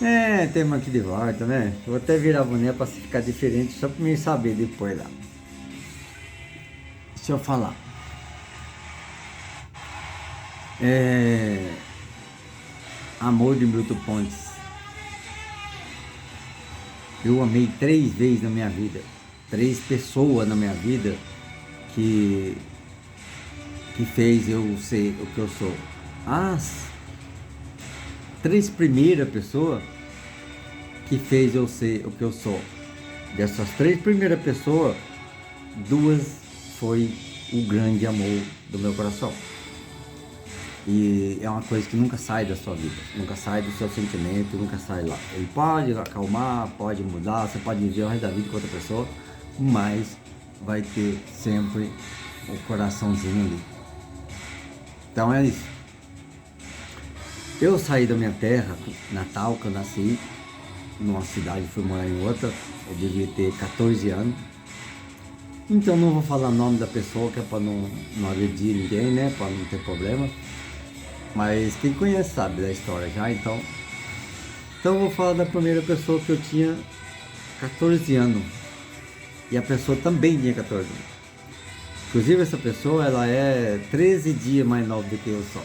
É, tema aqui de volta, né? Vou até virar a boneca pra ficar diferente, só pra mim saber depois lá. Deixa eu falar. É... Amor de Milton Pontes. Eu amei 3 vezes na minha vida. 3 pessoas na minha vida que, que fez eu ser o que eu sou. As 3 primeiras pessoas que fez eu ser o que eu sou. Dessas 3 primeiras pessoas, 2 foi o grande amor do meu coração. E é uma coisa que nunca sai da sua vida, nunca sai do seu sentimento, nunca sai lá. Ele pode acalmar, pode mudar, você pode viver o resto da vida com outra pessoa, mas vai ter sempre o coraçãozinho ali. Então é isso. Eu saí da minha terra natal, que eu nasci, numa cidade, fui morar em outra, eu devia ter 14 anos. Então não vou falar o nome da pessoa, que é para não agredir ninguém, né? Para não ter problema. Mas quem conhece sabe da história já, então. Então eu vou falar da primeira pessoa que eu tinha 14 anos. E a pessoa também tinha 14 anos. Inclusive essa pessoa, ela é 13 dias mais nova do que eu só.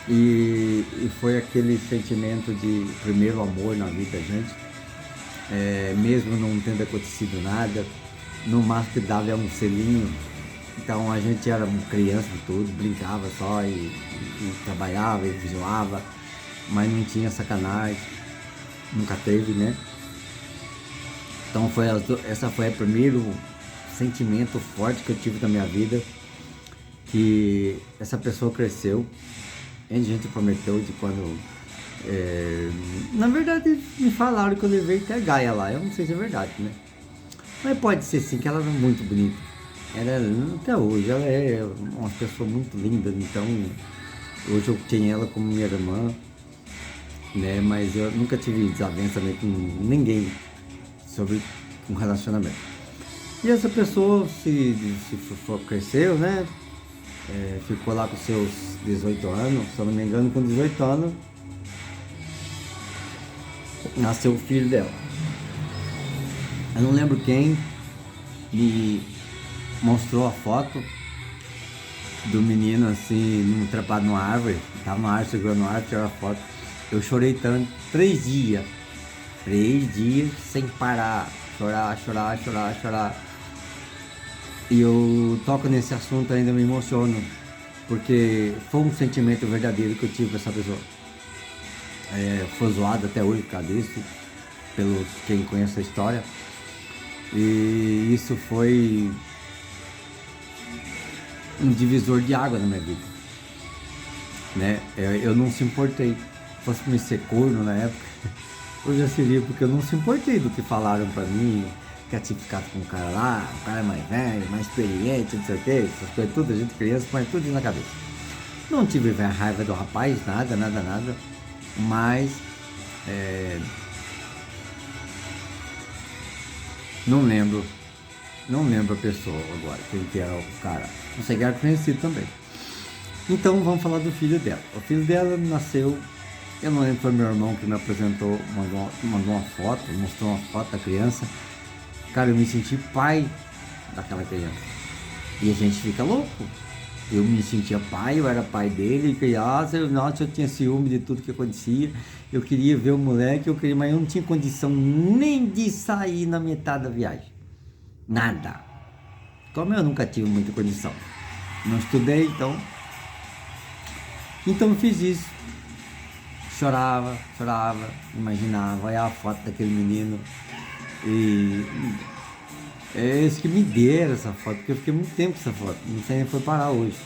E foi aquele sentimento de primeiro amor na vida da gente. Mesmo não tendo acontecido nada, no máximo que dava é um selinho. Então a gente era criança de tudo, brincava só e trabalhava e zoava, mas não tinha sacanagem, nunca teve, né? Então essa foi o primeiro sentimento forte que eu tive na minha vida, que essa pessoa cresceu, a gente prometeu de quando... na verdade me falaram que eu levei até Gaia lá, eu não sei se é verdade, né? Mas pode ser sim, que ela era muito bonita. Até hoje, ela é uma pessoa muito linda, então hoje eu tenho ela como minha irmã, né? Mas eu nunca tive desavença com ninguém sobre um relacionamento. E essa pessoa cresceu, né? Ficou lá com seus 18 anos, se eu não me engano, com 18 anos, nasceu o filho dela. Eu não lembro quem me mostrou a foto do menino assim, trepado numa árvore, tava numa árvore, segurando uma árvore, tirou a foto. Eu chorei tanto, 3 dias, 3 dias sem parar, chorar. E eu toco nesse assunto, ainda me emociono, porque foi um sentimento verdadeiro que eu tive com essa pessoa. Foi zoado até hoje por causa disso, pelos quem conhece a história. E isso foi um divisor de água na minha vida, né? Eu não se importei, fosse me ser corno na época, eu já seria, porque eu não se importei do que falaram pra mim, que tinha ficado com um cara lá, o cara é mais velho, mais experiente, não sei o que, essas coisas tudo, a gente criança põe tudo na cabeça. Não tive raiva do rapaz, nada, mas não lembro a pessoa agora, quem que era o cara. Não sei que era conhecido também. Então vamos falar do filho dela. O filho dela nasceu, eu não lembro, foi meu irmão que me apresentou, mandou uma foto, mostrou uma foto da criança. Cara, eu me senti pai daquela criança. E a gente fica louco. Eu me sentia pai, eu era pai dele, criança, eu tinha ciúme de tudo que acontecia. Eu queria ver o moleque, mas eu não tinha condição nem de sair na metade da viagem. Nada. Como eu nunca tive muita condição. Não estudei, então eu fiz isso. Chorava, imaginava, olhava a foto daquele menino. E é isso que me deram essa foto, porque eu fiquei muito tempo com essa foto. Não sei nem foi parar hoje.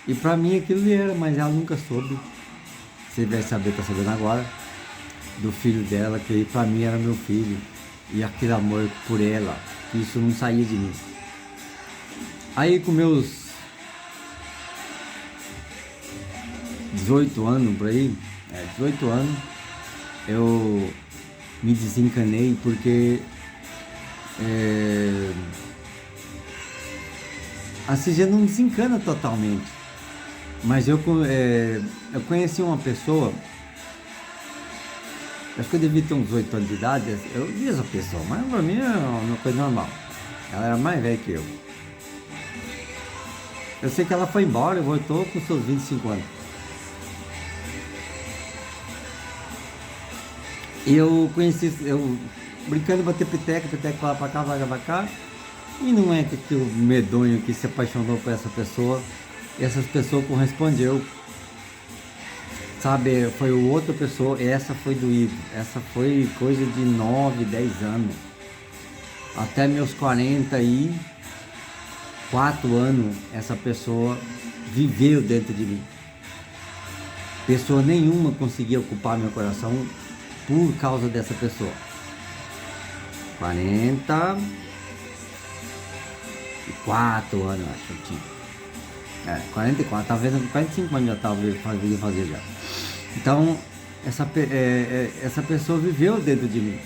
E pra mim aquilo era, mas ela nunca soube. Se vai saber, tá sabendo agora. Do filho dela, que pra mim era meu filho. E aquele amor por ela, que isso não saía de mim. Aí com meus 18 anos por aí, 18 anos, eu me desencanei porque assim já não desencana totalmente. Mas eu conheci uma pessoa Acho que eu devia ter uns 8 anos de idade. Eu vi essa pessoa, mas pra mim é uma coisa normal. Ela era mais velha que eu. Eu sei que ela foi embora e voltou com seus 25 anos. E eu conheci, eu brincando de bater peteca vai lá pra cá, vai pra cá. E não é que o medonho que se apaixonou por essa pessoa, essas pessoas correspondeu. Sabe, foi outra pessoa, essa foi doído. Essa foi coisa de 9, 10 anos. Até meus 44 anos, essa pessoa viveu dentro de mim. Pessoa nenhuma conseguia ocupar meu coração por causa dessa pessoa. 44 anos, acho que eu tinha. 44, talvez 45 anos já estava fazer já. Então, essa pessoa viveu dentro de mim.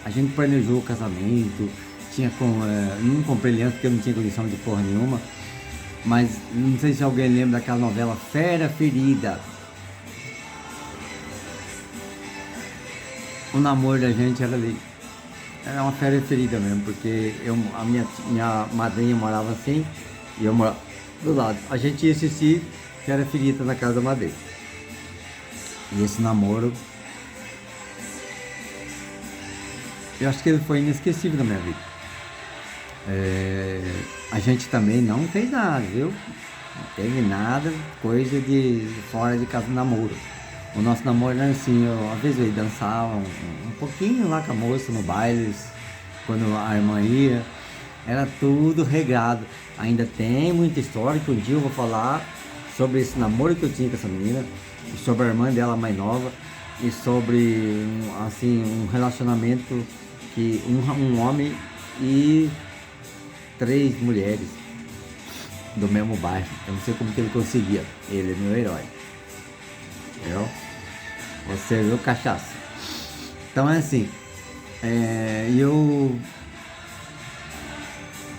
A gente planejou o casamento, não comprei aliança porque eu não tinha condição de porra nenhuma. Mas não sei se alguém lembra daquela novela Fera Ferida. O namoro da gente era ali. Era uma fera ferida mesmo, porque a minha madrinha morava assim e eu morava do lado. A gente ia assistir Fera Ferida na casa da madrinha. E esse namoro, eu acho que ele foi inesquecível na minha vida. A gente também não fez nada, viu? Não teve nada, coisa de fora de casa do namoro. O nosso namoro era assim, às vezes eu ia dançar um pouquinho lá com a moça no baile, quando a irmã ia, era tudo regrado. Ainda tem muita história que um dia eu vou falar sobre esse namoro que eu tinha com essa menina, sobre a irmã dela mais nova e sobre assim, um relacionamento que um homem e 3 mulheres do mesmo bairro. Eu não sei como que ele conseguia, ele é meu herói. Entendeu? Você viu, cachaça. Então é assim,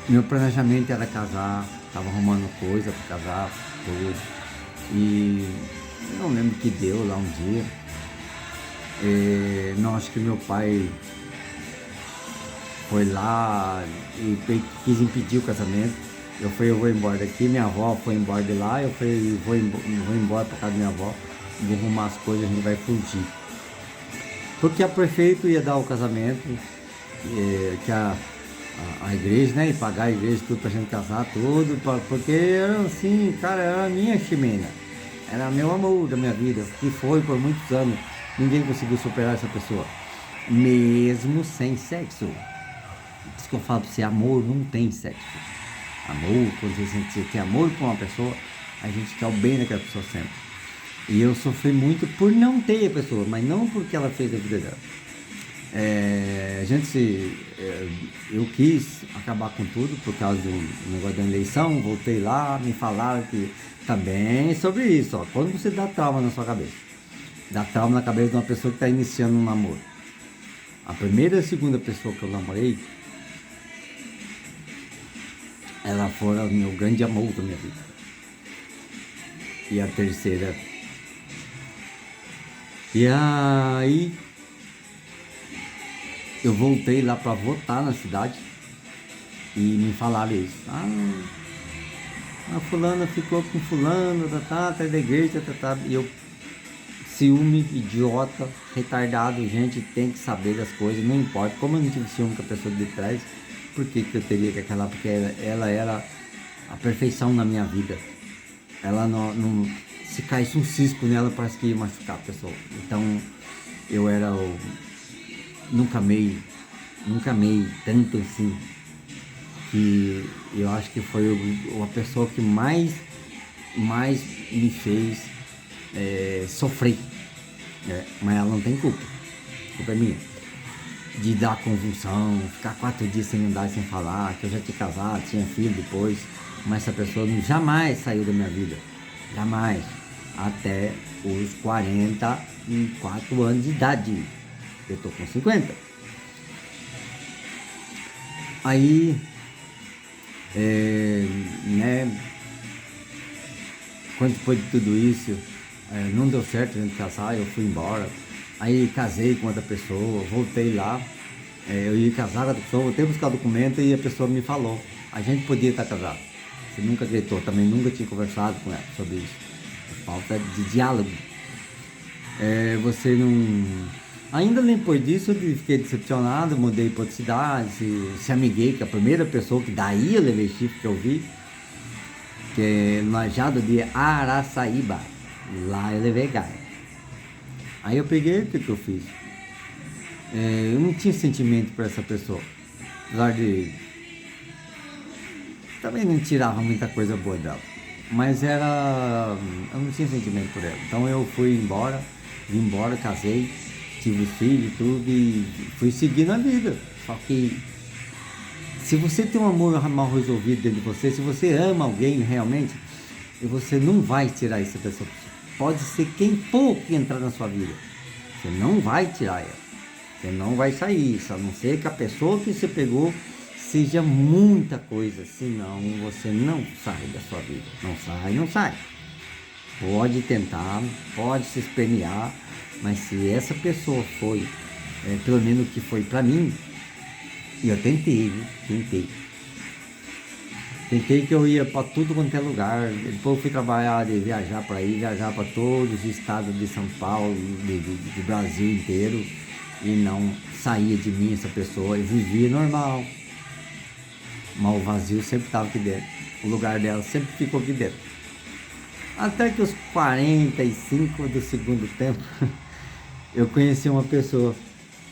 meu planejamento era casar, tava arrumando coisa para casar, tudo. E eu não lembro que deu lá um dia. Não, acho que meu pai foi lá e quis impedir o casamento. Eu vou embora daqui, minha avó foi embora de lá, eu vou embora para casa da minha avó. Vou arrumar as coisas, a gente vai fugir. Porque a prefeito ia dar o casamento, que a igreja, né? E pagar a igreja, tudo pra gente casar, tudo. Porque era assim, cara, era a minha chimena. Era meu amor da minha vida, que foi por muitos anos. Ninguém conseguiu superar essa pessoa. Mesmo sem sexo. Por isso que eu falo pra você, amor não tem sexo. Amor, quando você tem amor com uma pessoa, a gente quer o bem daquela pessoa sempre. E eu sofri muito por não ter a pessoa, mas não porque ela fez a vida dela. Eu quis acabar com tudo por causa do negócio da eleição, voltei lá, me falaram que também sobre isso, ó, quando você dá trauma na sua cabeça, dá trauma na cabeça de uma pessoa que está iniciando um namoro. A primeira e a segunda pessoa que eu namorei, ela foi o meu grande amor da minha vida. E a terceira. E aí eu voltei lá para votar na cidade e me falaram isso. A fulana ficou com fulano, tá da igreja, e eu, ciúme, idiota, retardado, gente, tem que saber das coisas, não importa, como eu não tive ciúme com a pessoa de trás, por que eu teria que aquela, porque ela era a perfeição na minha vida, ela não se caísse um cisco nela, parece que ia machucar a pessoa, então eu era nunca amei tanto assim, que eu acho que foi a pessoa que mais me fez sofrer, mas ela não tem culpa, a culpa é minha, de dar convulsão, ficar 4 dias sem andar, sem falar, que eu já tinha casado, tinha filho depois, mas essa pessoa jamais saiu da minha vida, jamais, até os 44 anos de idade, eu tô com 50. Aí, quando foi de tudo isso, não deu certo a gente casar, eu fui embora. Aí casei com outra pessoa, voltei lá, eu ia casar com outra pessoa, voltei a buscar documento e a pessoa me falou, a gente podia estar casado. Você nunca acreditou, também nunca tinha conversado com ela sobre isso. Falta de diálogo. Você não. Ainda depois disso eu fiquei decepcionado, mudei para outra cidade, se amiguei com a primeira pessoa que daí eu levei chifre que eu vi, que é no Ajado de Araçaíba. Lá eu levei gaia. Aí eu peguei, o que eu fiz? Eu não tinha sentimento por essa pessoa. Apesar de. Também não tirava muita coisa boa dela. Mas era. Eu não tinha sentimento por ela. Então eu fui embora, vim embora, casei, tive os filhos e tudo e fui seguindo a vida. Só que se você tem um amor mal resolvido dentro de você, se você ama alguém realmente, você não vai tirar isso dessa pessoa. Pode ser quem for que entrar na sua vida. Você não vai tirar ela. Você não vai sair. A não ser que a pessoa que você pegou seja muita coisa. Senão você não sai da sua vida. Não sai, não sai. Pode tentar, pode se espernear. Mas se essa pessoa foi, pelo menos o que foi pra mim, e eu tentei, viu? Tentei que eu ia para tudo quanto é lugar. Depois eu fui trabalhar, de viajar para aí, viajar para todos os estados de São Paulo, do Brasil inteiro. E não saía de mim essa pessoa. Eu vivia normal. Mas o vazio sempre estava aqui dentro. O lugar dela sempre ficou aqui dentro. Até que os 45 do segundo tempo, eu conheci uma pessoa.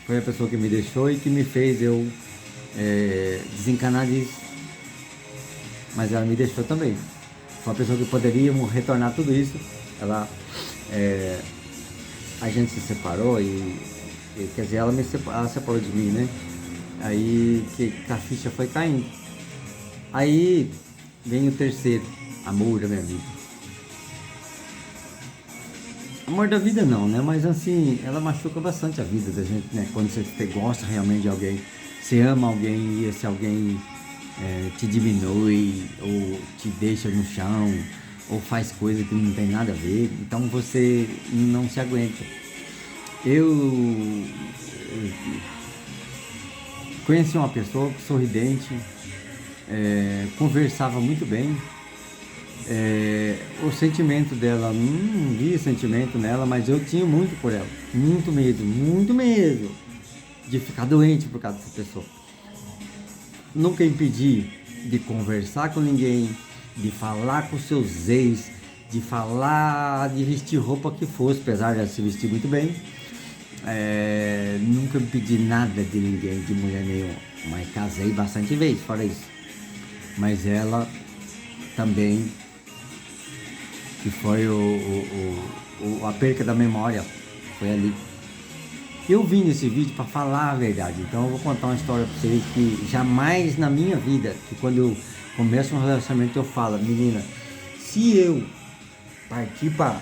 Foi a pessoa que me deixou e que me fez eu desencanar disso. Mas ela me deixou também. Foi uma pessoa que poderia retornar tudo isso. A gente se separou quer dizer, ela separou de mim, né? Aí que a ficha foi caindo. Aí vem o terceiro amor da minha vida. Amor da vida não, né? Mas assim, ela machuca bastante a vida da gente, né? Quando você gosta realmente de alguém, você ama alguém e esse alguém te diminui ou te deixa no chão ou faz coisa que não tem nada a ver, então você não se aguenta. Eu conheci uma pessoa sorridente, conversava muito bem, o sentimento dela, não via sentimento nela, mas eu tinha muito por ela, muito medo de ficar doente por causa dessa pessoa. Nunca impedi de conversar com ninguém, de falar com seus ex, de falar, de vestir roupa que fosse, apesar de ela se vestir muito bem. Nunca impedi nada de ninguém, de mulher nenhuma, mas casei bastante vezes, fora isso. Mas ela também, que foi a perca da memória, foi ali. Eu vim nesse vídeo para falar a verdade, então eu vou contar uma história para vocês que jamais na minha vida, que quando eu começo um relacionamento eu falo, menina, se eu partir para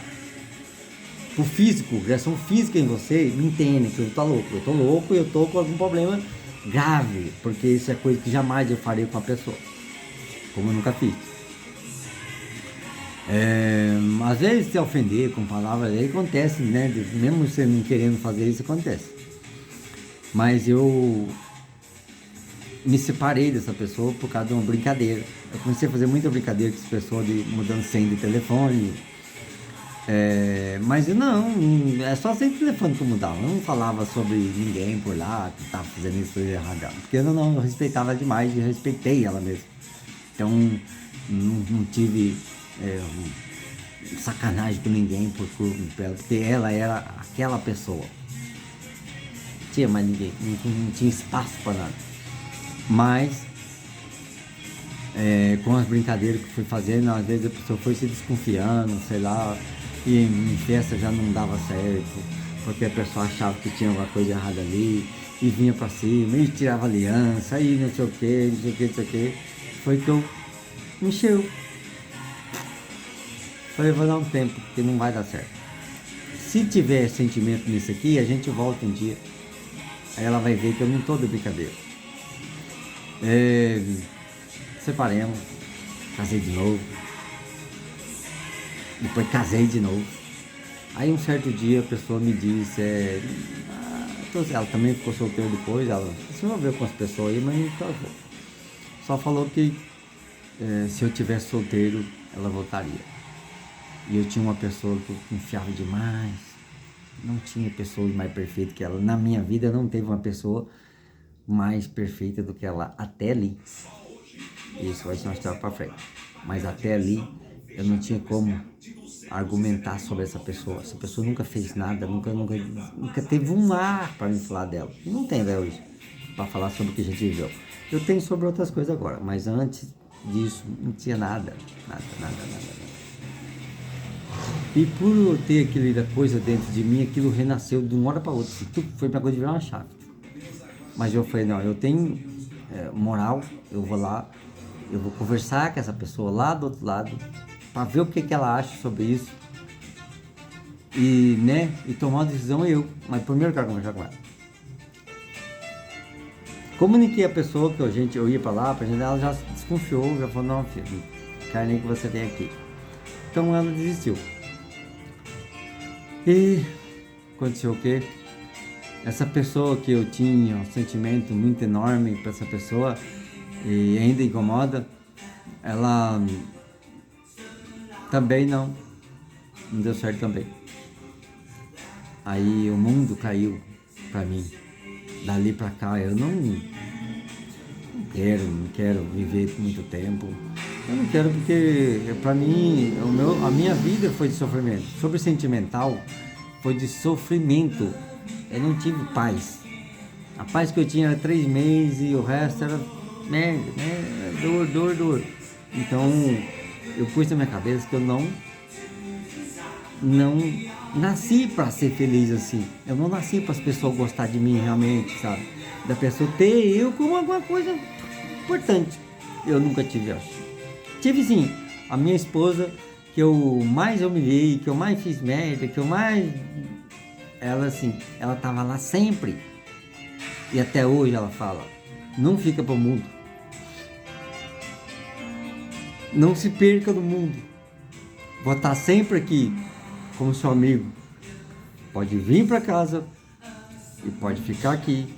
o físico, reação física em você, me entende que eu tô louco e eu tô com algum problema grave, porque isso é coisa que jamais eu farei com a pessoa, como eu nunca fiz. Às vezes se ofender com palavras aí acontece, né? Mesmo você não querendo fazer isso, acontece. Mas eu me separei dessa pessoa por causa de uma brincadeira. Eu comecei a fazer muita brincadeira com essa pessoa, de mudando senha de telefone. Mas não, é só sem telefone que eu mudava. Eu não falava sobre ninguém por lá que estava fazendo isso errado. Porque eu respeitava demais e respeitei ela mesmo. Então não tive sacanagem com ninguém porque ela era aquela pessoa. Não tinha mais ninguém, não tinha espaço para nada. Mas com as brincadeiras que fui fazendo, às vezes a pessoa foi se desconfiando, sei lá, e em festa já não dava certo, porque a pessoa achava que tinha alguma coisa errada ali, e vinha pra cima, e tirava aliança, aí não sei o que. Foi que eu me encheu. Falei, vou dar um tempo, porque não vai dar certo. Se tiver sentimento nisso aqui, a gente volta um dia. Aí ela vai ver que eu não tô de brincadeira. Separemos, casei de novo. Depois casei de novo. Aí um certo dia a pessoa me disse, ela também ficou solteira depois, ela se envolveu com as pessoas aí, mas não casou. Só falou que se eu tivesse solteiro, ela voltaria. E eu tinha uma pessoa que eu confiava demais. Não tinha pessoa mais perfeita que ela. Na minha vida não teve uma pessoa mais perfeita do que ela até ali. Isso vai ser uma história pra frente. Mas até ali eu não tinha como argumentar sobre essa pessoa. Essa pessoa nunca fez nada, nunca teve um ar para me falar dela. E não tem até hoje para falar sobre o que a gente viveu. Eu tenho sobre outras coisas agora, mas antes disso não tinha nada. E por eu ter aquela coisa dentro de mim, aquilo renasceu de uma hora para outra. Tudo foi para coisa de virar uma chave. Mas eu falei, não, eu tenho moral, eu vou lá, eu vou conversar com essa pessoa lá do outro lado, para ver o que ela acha sobre isso. E, né, e tomar uma decisão eu. Mas primeiro eu quero conversar com ela. Comuniquei a pessoa que eu ia para lá, ela já desconfiou, já falou, não, filho, não quero nem que você venha aqui. Então ela desistiu. E aconteceu o quê? Essa pessoa que eu tinha um sentimento muito enorme para essa pessoa e ainda incomoda, ela também não deu certo também. Aí o mundo caiu para mim. Dali para cá eu não quero viver por muito tempo. Eu não quero porque para mim a minha vida foi de sofrimento. Sobre sentimental foi de sofrimento. Eu não tive paz. A paz que eu tinha era 3 meses e o resto era dor. Então eu pus na minha cabeça que eu não nasci para ser feliz assim. Eu não nasci para as pessoas gostar de mim realmente, sabe? Da pessoa ter eu como alguma coisa importante. Eu nunca tive, acho. Tive sim, a minha esposa, que eu mais humilhei, que eu mais fiz merda, que eu mais... Ela assim, ela tava lá sempre. E até hoje ela fala, não fica pro mundo. Não se perca do mundo. Vou estar sempre aqui, como seu amigo. Pode vir para casa e pode ficar aqui.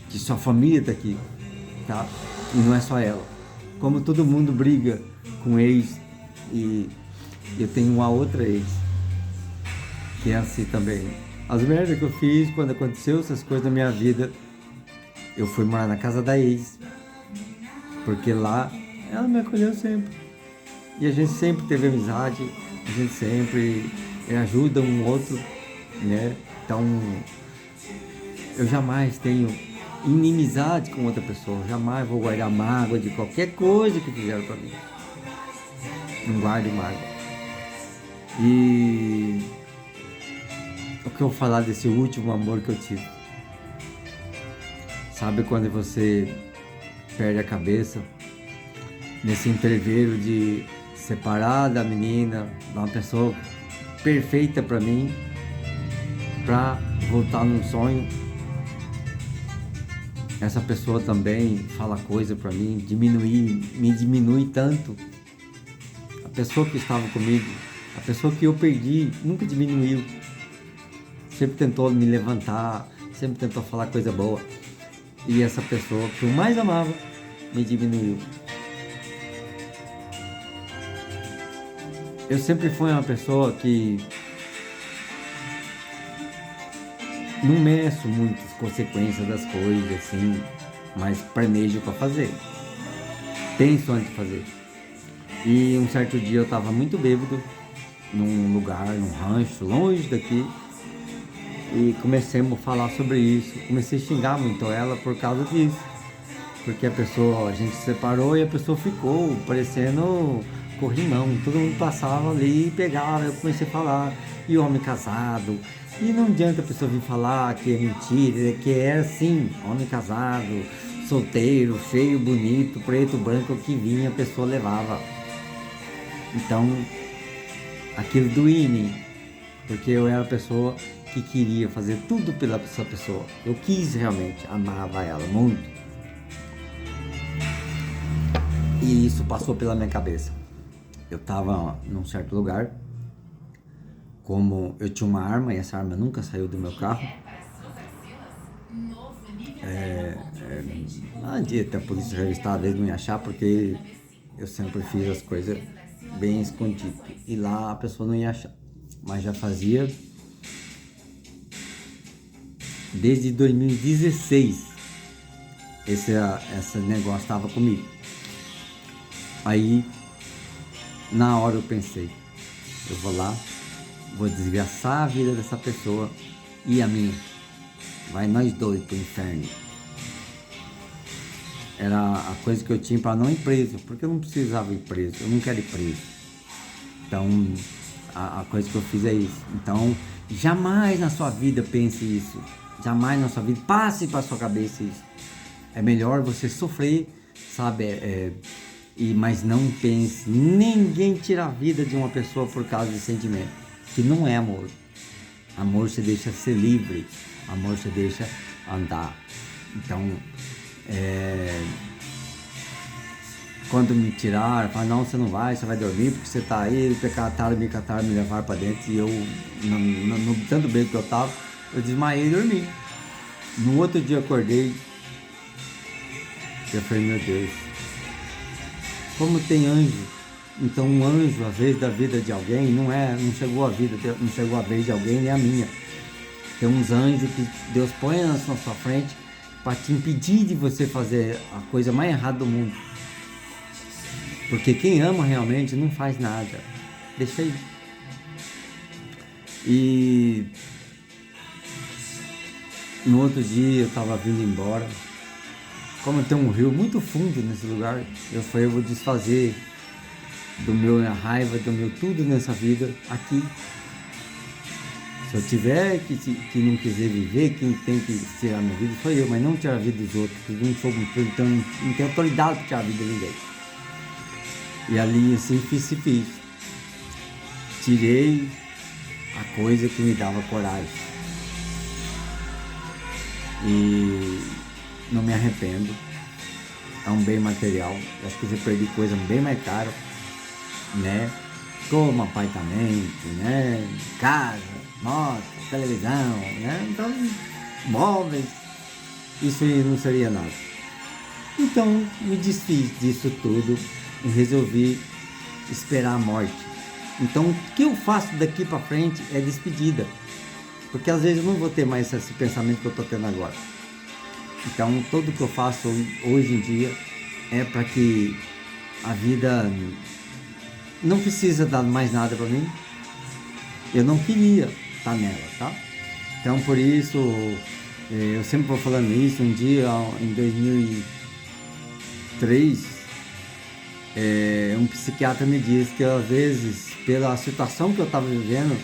Que sua família tá aqui, tá? E não é só ela. Como todo mundo briga com ex, e eu tenho uma outra ex, que é assim também. As merdas que eu fiz quando aconteceu essas coisas na minha vida, eu fui morar na casa da ex, porque lá ela me acolheu sempre. E a gente sempre teve amizade, a gente sempre ajuda um outro, né? Então, eu jamais tenho inimizade com outra pessoa, jamais vou guardar mágoa de qualquer coisa que fizeram pra mim. Não guardo mágoa. E o que eu vou falar desse último amor que eu tive? Sabe quando você perde a cabeça nesse entreveiro de separar da menina, de uma pessoa perfeita pra mim, pra voltar num sonho? Essa pessoa também fala coisa pra mim, me diminui tanto. A pessoa que estava comigo, a pessoa que eu perdi, nunca diminuiu. Sempre tentou me levantar, sempre tentou falar coisa boa. E essa pessoa que eu mais amava, me diminuiu. Eu sempre fui uma pessoa que não meço muitas consequências das coisas, assim, mas planejo para fazer. Penso antes de fazer. E um certo dia eu estava muito bêbado, num lugar, num rancho, longe daqui, e comecemos a falar sobre isso. Comecei a xingar muito ela por causa disso. Porque a gente se separou e a pessoa ficou parecendo corrimão. Todo mundo passava ali e pegava, eu comecei a falar. E homem casado. E não adianta a pessoa vir falar que é mentira, que é assim, homem casado, solteiro, feio, bonito, preto, branco, que vinha, a pessoa levava. Então, aquilo doía em mim, porque eu era a pessoa que queria fazer tudo pela essa pessoa. Eu quis realmente, amava ela muito. E isso passou pela minha cabeça. Eu estava num certo lugar, como eu tinha uma arma e essa arma nunca saiu do meu carro. Não adianta a polícia revistar, às vezes não ia achar, porque eu sempre fiz as coisas bem escondido. E lá a pessoa não ia achar. Mas já fazia desde 2016 esse negócio estava comigo. Aí na hora eu pensei, eu vou lá, vou desgraçar a vida dessa pessoa e a minha. Vai nós dois pro inferno. Era a coisa que eu tinha para não ir preso, porque eu não precisava ir preso, eu não quero ir preso. Então a coisa que eu fiz é isso. Então jamais na sua vida pense isso, jamais na sua vida passe para sua cabeça isso. É melhor você sofrer, sabe, mas não pense. Ninguém tira a vida de uma pessoa por causa de sentimento, que não é amor. Amor você deixa ser livre, amor você deixa andar. Então quando me tiraram, falaram, não, você não vai, você vai dormir porque você tá aí, me cataram, me levaram pra dentro, e eu, no tanto bem que eu tava, eu desmaiei e dormi. No outro dia eu acordei, eu falei, meu Deus, como tem anjo. Então um anjo, às vezes, da vida de alguém, não chegou a vez de alguém, nem a minha. Tem uns anjos que Deus põe na sua frente para te impedir de você fazer a coisa mais errada do mundo. Porque quem ama realmente não faz nada. Deixa aí. E no outro dia eu estava vindo embora. Como tem um rio muito fundo nesse lugar, eu falei, eu vou desfazer do meu raiva, do meu tudo nessa vida aqui. Se eu tiver que não quiser viver, quem tem que tirar a minha vida sou eu, mas não tirar a vida dos outros, porque não sou muito, então não tenho autoridade para tirar a vida de ninguém. E ali assim fiz. Tirei a coisa que me dava coragem. E não me arrependo. É um bem material. Eu acho que eu já perdi coisa bem mais cara, né? Como apartamento, né? Casa, moto, televisão, né? Então, móveis, isso aí não seria nada. Então, me desfiz disso tudo e resolvi esperar a morte. Então, o que eu faço daqui para frente é despedida, porque às vezes eu não vou ter mais esse pensamento que eu estou tendo agora. Então, tudo que eu faço hoje em dia é para que a vida não precisa dar mais nada para mim. Eu não queria estar nela, tá? Então, por isso, eu sempre vou falando isso. Um dia, em 2003, um psiquiatra me disse que às vezes, pela situação que eu estava vivendo,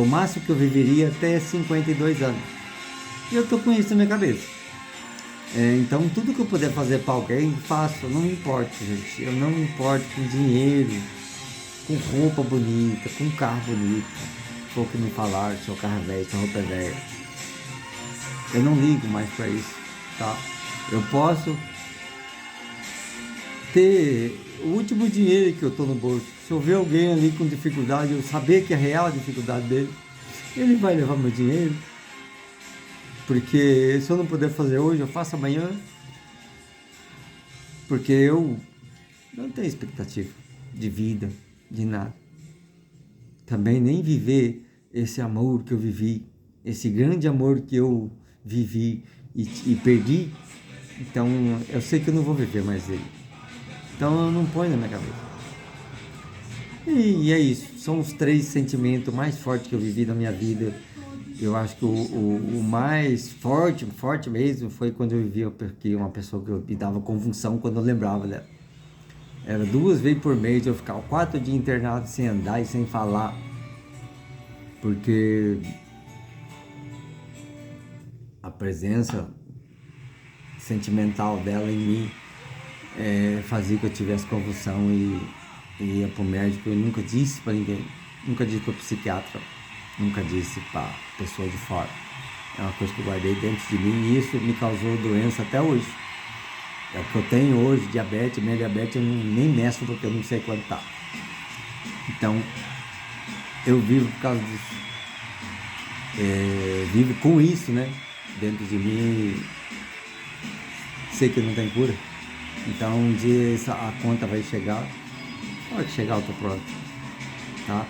o máximo que eu viveria até 52 anos. E eu tô com isso na minha cabeça. Então, tudo que eu puder fazer para alguém, faço. Não me importa, gente. Eu não me importo com dinheiro, com roupa bonita, com carro bonito. Se for que me falaram, se o carro é velho, se a roupa é velha. Eu não ligo mais para isso, tá? Eu posso ter o último dinheiro que eu tô no bolso. Se eu ver alguém ali com dificuldade, eu saber que é real a dificuldade dele, ele vai levar meu dinheiro. Porque se eu não puder fazer hoje, eu faço amanhã. Porque eu não tenho expectativa de vida, de nada. Também nem viver esse amor que eu vivi, esse grande amor que eu vivi e perdi. Então eu sei que eu não vou viver mais ele. Então eu não ponho na minha cabeça. E é isso. São os 3 sentimentos mais fortes que eu vivi na minha vida. Eu acho que o mais forte mesmo foi quando eu vivi uma pessoa que me dava convulsão quando eu lembrava dela. Era 2 vezes por mês, eu ficava 4 dias internado sem andar e sem falar. Porque a presença sentimental dela em mim fazia que eu tivesse convulsão e ia pro médico. Eu nunca disse para ninguém, nunca disse para o psiquiatra, nunca disse para pessoa de fora. É uma coisa que eu guardei dentro de mim e isso me causou doença até hoje. É o que eu tenho hoje, diabetes, minha diabetes eu nem meço porque eu não sei quanto tá. Então, eu vivo por causa disso. Vivo com isso, né? Dentro de mim, sei que não tem cura. Então um dia a conta vai chegar. Na hora que chegar eu tô pronto, tá?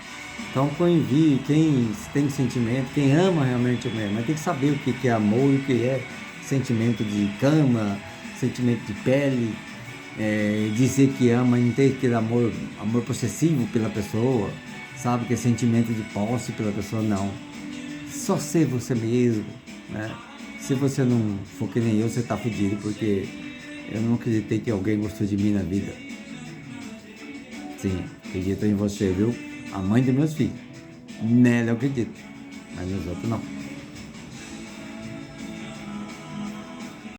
Então quem tem sentimento, quem ama realmente o mesmo, mas tem que saber o que é amor e o que é sentimento de cama, sentimento de pele, dizer que ama e não ter aquele amor possessivo pela pessoa, sabe? Que é sentimento de posse pela pessoa, não. Só ser você mesmo, né? Se você não for que nem eu, você tá fudido, porque eu não acreditei que alguém gostou de mim na vida. Sim, acredito em você, viu? A mãe dos meus filhos. Nela eu acredito, mas nos outros não.